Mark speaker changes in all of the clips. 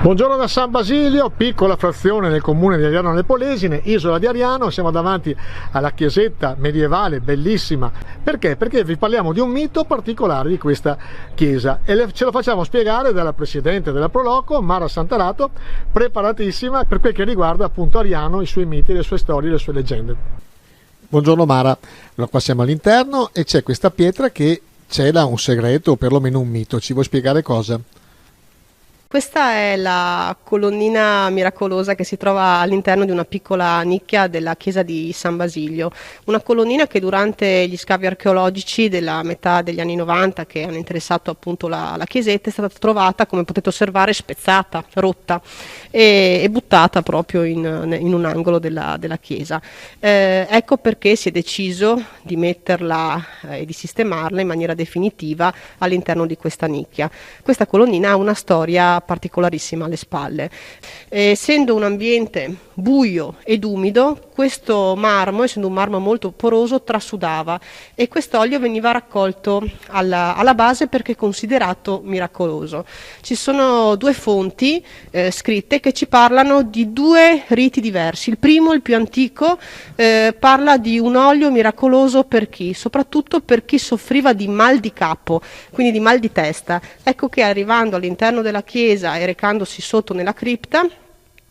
Speaker 1: Buongiorno da San Basilio, piccola frazione nel comune di Ariano alle Polesine, isola di Ariano. Siamo davanti alla chiesetta medievale bellissima. Perché? Perché vi parliamo di un mito particolare di questa chiesa e ce lo facciamo spiegare dalla presidente della Proloco, Mara Santarato, preparatissima per quel che riguarda appunto Ariano, i suoi miti, le sue storie, le sue leggende. Buongiorno Mara, allora qua siamo all'interno e c'è questa pietra che cela un segreto o perlomeno un mito. Ci vuoi spiegare cosa?
Speaker 2: Questa è la colonnina miracolosa che si trova all'interno di una piccola nicchia della chiesa di San Basilio, una colonnina che durante gli scavi archeologici della metà degli anni 90 che hanno interessato appunto la chiesetta è stata trovata, come potete osservare, spezzata, rotta e buttata proprio in un angolo della chiesa. Ecco perché si è deciso di metterla e di sistemarla in maniera definitiva all'interno di questa nicchia. Questa colonnina ha una storia particolarissima alle spalle. Essendo un ambiente buio ed umido, questo marmo, essendo un marmo molto poroso, trasudava e quest'olio veniva raccolto alla base perché è considerato miracoloso. Ci sono due fonti scritte che ci parlano di due riti diversi. Il primo, il più antico, parla di un olio miracoloso per chi? Soprattutto per chi soffriva di mal di capo, quindi di mal di testa. Ecco che arrivando all'interno della chiesa e recandosi sotto nella cripta,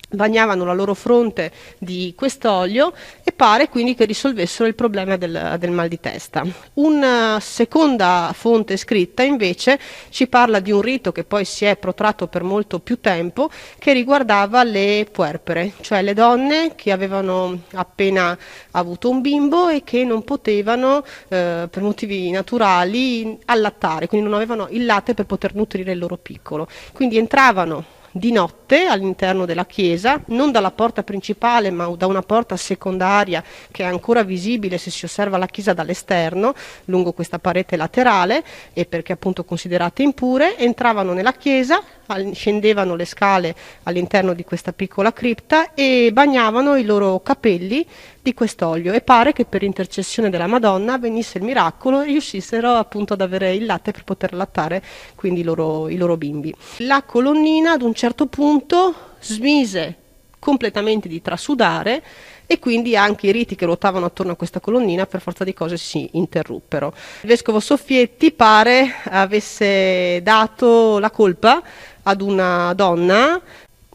Speaker 2: bagnavano la loro fronte di quest'olio e pare quindi che risolvessero il problema del mal di testa. Una seconda fonte scritta invece ci parla di un rito che poi si è protratto per molto più tempo, che riguardava le puerpere, cioè le donne che avevano appena avuto un bimbo e che non potevano per motivi naturali allattare, quindi non avevano il latte per poter nutrire il loro piccolo, quindi entravano di notte all'interno della chiesa, non dalla porta principale ma da una porta secondaria che è ancora visibile se si osserva la chiesa dall'esterno, lungo questa parete laterale, e perché appunto considerate impure, entravano nella chiesa, scendevano le scale all'interno di questa piccola cripta e bagnavano i loro capelli di quest'olio, e pare che per intercessione della Madonna avvenisse il miracolo e riuscissero appunto ad avere il latte per poter allattare quindi i loro bimbi. La colonnina ad un certo punto smise completamente di trasudare e quindi anche i riti che ruotavano attorno a questa colonnina per forza di cose si interruppero. Il vescovo Soffietti pare avesse dato la colpa ad una donna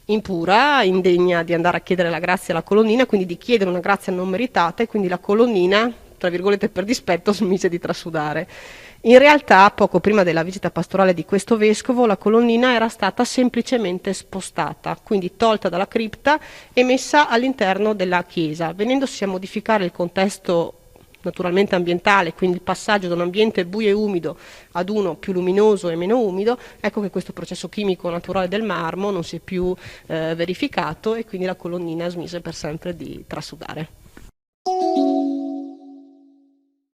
Speaker 2: impura, indegna di andare a chiedere la grazia alla colonnina, quindi di chiedere una grazia non meritata, e quindi la colonnina, tra virgolette per dispetto, smise di trasudare. In realtà, poco prima della visita pastorale di questo vescovo, la colonnina era stata semplicemente spostata, quindi tolta dalla cripta e messa all'interno della chiesa, venendosi a modificare il contesto naturalmente ambientale, quindi il passaggio da un ambiente buio e umido ad uno più luminoso e meno umido. Ecco che questo processo chimico naturale del marmo non si è più verificato e quindi la colonnina smise per sempre di trasudare.